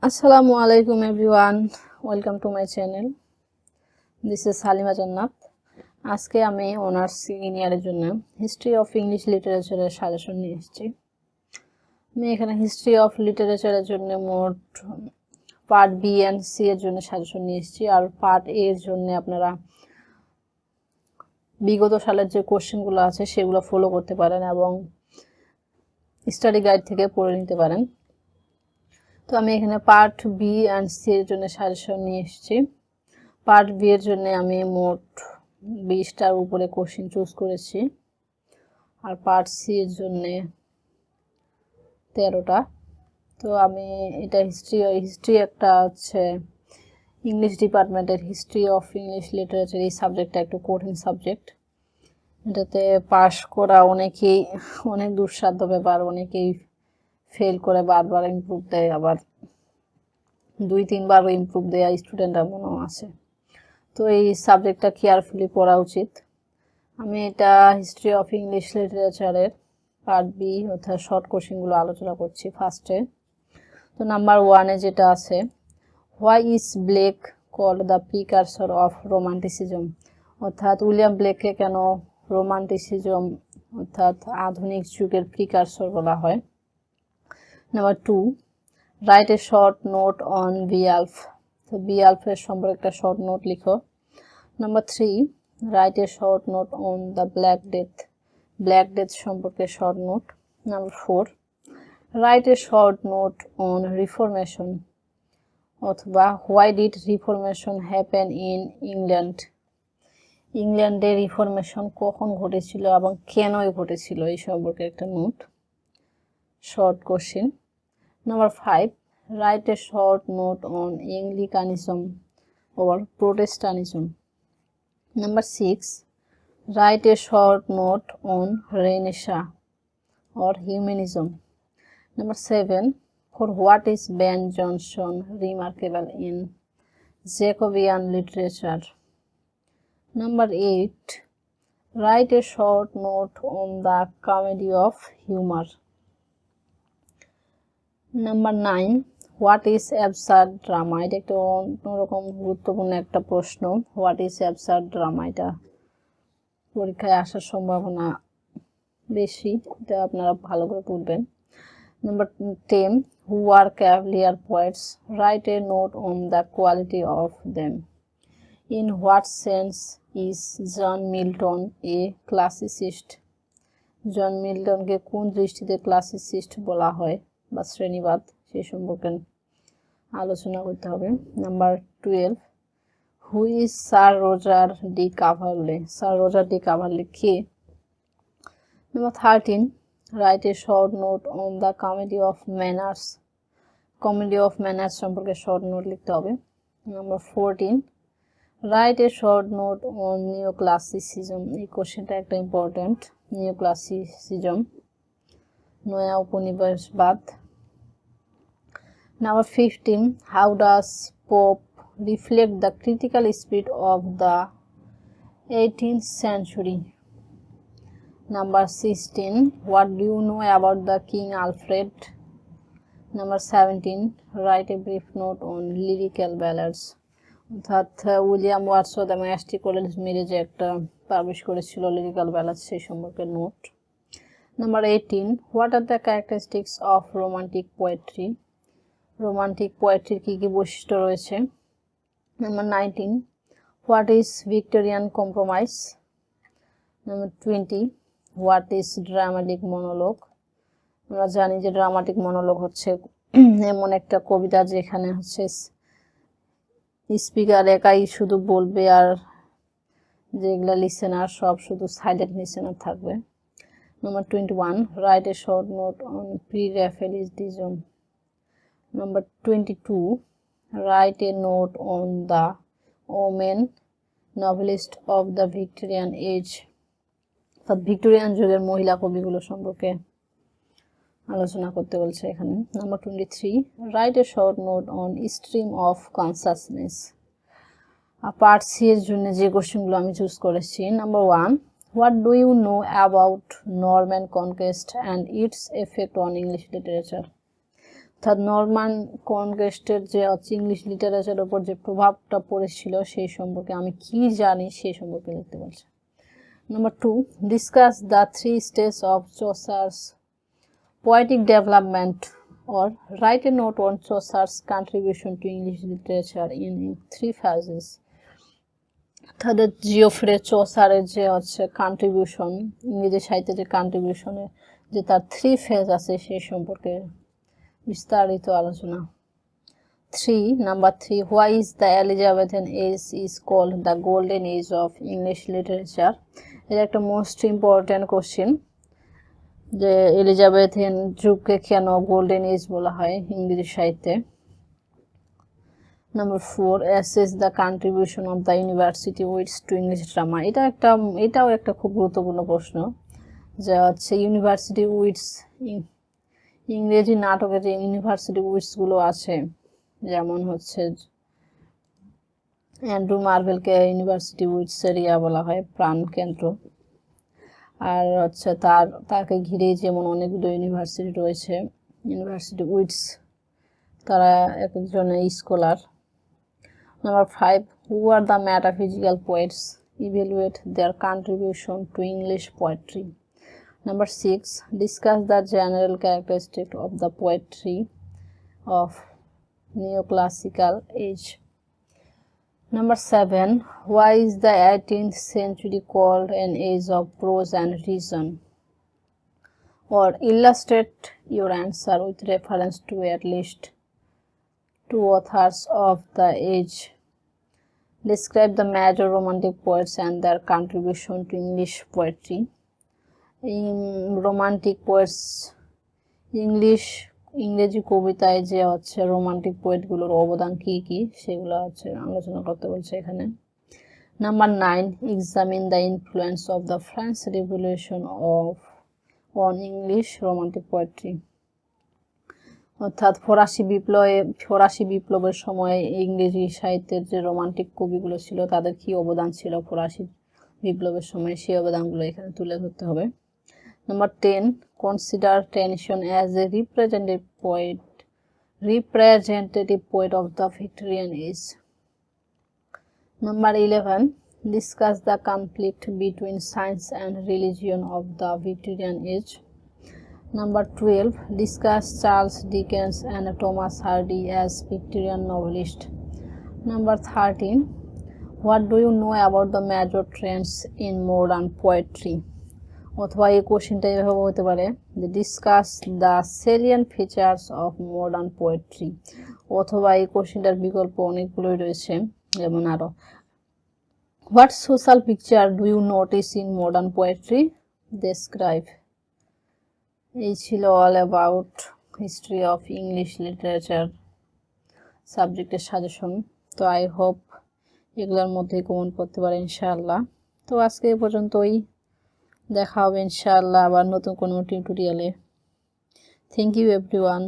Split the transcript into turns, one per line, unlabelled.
Assalamu alaikum everyone, welcome to my channel. This is Halima Jannat. আজকে আমি honours second ইয়ারের জন্য history of English লিটারেচারের suggestion নিয়ে এসেছি। আমি এখানে হিস্ট্রি অফ লিটারেচারের জন্য মোট পার্ট বি অ্যান্ড সি এর জন্য সাজেশন নিয়ে এসেছি, আর পার্ট এ এর জন্য আপনারা বিগত সালের যে কোশ্চেনগুলো আছে সেগুলো ফলো করতে পারেন এবং স্টাডি গাইড থেকে পড়ে নিতে পারেন। তো আমি এখানে পার্ট বি অ্যান্ড সি এর জন্য সাজেশন নিয়ে এসেছি। পার্ট বি এর জন্য আমি মোট 20টার উপরে কোশ্চেন চুজ করেছি, আর পার্ট সি এর জন্য 13টা। তো আমি এটা হিস্ট্রি একটা হচ্ছে ইংলিশ ডিপার্টমেন্টের হিস্ট্রি অফ ইংলিশ লিটারেচার, এই সাবজেক্টটা একটু কঠিন সাবজেক্ট। এটাতে পাশ করা অনেক দুঃসাধ্য ব্যাপার, অনেকেই ফেল করে বারবার ইমপ্রুভ দেয়, আবার 2-3 বার ইমপ্রুভ দেওয়া স্টুডেন্টরা মনেও আছে। তো এই সাবজেক্টটা কেয়ারফুলি পড়া উচিত। আমি এটা হিস্ট্রি অফ ইংলিশ লিটারেচারের পার্ট বি অর্থাৎ শর্ট কোশ্চেনগুলো আলোচনা করছি ফার্স্টে। তো নাম্বার 1-এ যেটা আছে, why is Blake called the precursor of romanticism, অর্থাৎ উইলিয়াম ব্লেককে কেন রোমান্টিসিজম অর্থাৎ আধুনিক যুগের প্রিকারসর বলা হয়। Number 2, write a short note on Beowulf, তো বিয়ালফের সম্পর্কে একটা শর্ট নোট লিখো। Number 3, write a short note on the Black Death সম্পর্কে short note. Number 4, right a short note on Reformation, অথবা why did Reformation happen in ইংল্যান্ডে Reformation কখন ঘটেছিল এবং কেনই ঘটেছিল এই সম্পর্কে একটা note, short question. Number 5, write a short note on Anglicanism or Protestantism. Number 6, write a short note on Renaissance or Humanism. Number 7, for what is Ben Jonson remarkable in Jacobian literature. Number 8, write a short note on the comedy of humor. Number 9, what is absurd drama, এটা একটা অন্যরকম গুরুত্বপূর্ণ একটা প্রশ্ন। What is absurd drama, এটা পরীক্ষায় আসার সম্ভাবনা বেশি, এটা আপনারা ভালো করে পড়বেন। Number 10, who are Cavalier poets, write a note on the quality of them. In what sense is John Milton a classicist, John মিল্টনকে কোন দৃষ্টিতে ক্লাসিসিস্ট বলা হয় বা শ্রেণীবাদ, সেই সম্পর্কে আলোচনা করতে হবে। Number 12, who is Sir Roger de Coverley, Sir Roger de Coverley কে। Number 13, write a short note on the comedy of manners সম্পর্কে শর্ট নোট লিখতে হবে। Number 14, write a short note on neoclassicism, এই কোশ্চেনটা একটা ইম্পর্টেন্ট। নিওক্লাসিসিজম, নয়া উপনিবেশবাদ। Number 15, how does Pope reflect the critical spirit of the 18th century? Number 16, what do you know about the King Alfred? Number 17, write a brief note on lyrical ballads, অর্থাৎ William Wordsworth এবং অ্যাশলি কলেজ মিলে যে একটা publish করেছিল lyrical ballads, সেই সম্পর্কে note. Number 18, what are the characteristics of romantic poetry? Romantic পোয়েট্রির কী কী বৈশিষ্ট্য রয়েছে। Number 19, what is Victorian compromise? Number 20, what is dramatic monologue? আমরা জানি যে ড্রামাটিক মনোলগ হচ্ছে এমন একটা কবিতা যেখানে হচ্ছে স্পিকার একাই শুধু বলবে আর যেগুলা লিসেনার সব শুধু সাইলেন্ট লিসেনার থাকবে। Number 21, write a short note on pre-Raphaelism. Number 22, write a note on the women novelist of the Victorian age, Victorian যুগের মহিলা কবিগুলো সম্পর্কে আলোচনা করতে বলছে এখানে। Number 23, write a short note on stream of consciousness. Part C এর জন্য যে কোশ্চেনগুলো আমি চুজ করেছি। Number 1, what do you know about Norman conquest and its effect on English literature? অর্থাৎ নরমান কনকোয়েস্টের যে ইংলিশ লিটারেচারের উপর যে প্রভাবটা পড়েছিল সেই সম্পর্কে আমি কি জানি সেই সম্পর্কে লিখতে বলছে। Number 2, discuss the 3 stages of Chaucer's poetic development, or write a note on Chaucer's contribution to English literature in 3 phases. তাদের জিওফ্রে চৌসারের যে কন্ট্রিবিউশন, ইংরেজি সাহিত্যে যে কন্ট্রিবিউশনে যে তার 3 ফেজ আছে সেই সম্পর্কে বিস্তারিত আলোচনা। Number 3, why is the Elizabethan age is called the golden age of English literature? এটা একটা মোস্ট ইম্পর্টেন্ট কোশ্চেন, যে এলিজাবেথিয়ান যুগকে কেন গোল্ডেন এজ বলা হয় ইংরেজি সাহিত্যে। Number 4, assess the contribution of the university wits to English drama. এটাও একটা খুব গুরুত্বপূর্ণ প্রশ্ন, যে ইউনিভার্সিটি উইটস, ইংরেজি নাটকে যে ইউনিভার্সিটি উইটসগুলো আছে, যেমন অ্যান্ড্রু মার্ভেলকে ইউনিভার্সিটি উইটস এরিয়া বলা হয়, প্রাণকেন্দ্র। আর তাকে ঘিরেই যেমন অনেকগুলো ইউনিভার্সিটি রয়েছে, ইউনিভার্সিটি উইটস, তারা এক একজনের scholar. Number 5, who are the metaphysical poets? Evaluate their contribution to English poetry. Number 6, discuss the general characteristics of the poetry of Neoclassical age. Number 7, why is the 18th century called an age of prose and reason? Or illustrate your answer with reference to at least 2 authors of the age. Describe the major romantic poets and their contribution to English poetry. In romantic poets, ইংরেজি কবিতায় যে romantic পোয়েটগুলোর অবদান কি কি সেগুলো আলোচনা করতে বলছে এখানে। Number 9, examine the influence of the French Revolution on English romantic poetry. অর্থাৎ ফরাসি বিপ্লবের সময় ইংরেজি সাহিত্যের যে রোমান্টিক কবিগুলো ছিল তাদের কি অবদান ছিল ফরাসি বিপ্লবের সময়, সেই অবদানগুলো এখানে তুলে ধরতে হবে। Number 10, consider Tennyson as a representative poet of the Victorian age. Number 11, discuss the conflict between science and religion of the Victorian age. Number 12, discuss Charles Dickens and Thomas Hardy as Victorian novelists. Number 13, what do you know about the major trends in modern poetry? অথবা এই কোশ্চেনটা এভাবে হতে পারে যে discuss the salient features of modern poetry, অথবা এই কোশ্চেনটার বিকল্প অনেকগুলোই রয়েছে, যেমন আরো what social picture do you notice in modern poetry, describe. এই ছিল all about history of English literature সাবজেক্টের সাজেশন। তো আই হোপ এগুলোর মধ্যে কমন করতে পারে ইনশাআল্লাহ। তো আজকে এ পর্যন্তই, দেখা হবে ইনশাআল্লাহ আবার নতুন কোনো টিউটোরিয়ালে। Thank you everyone.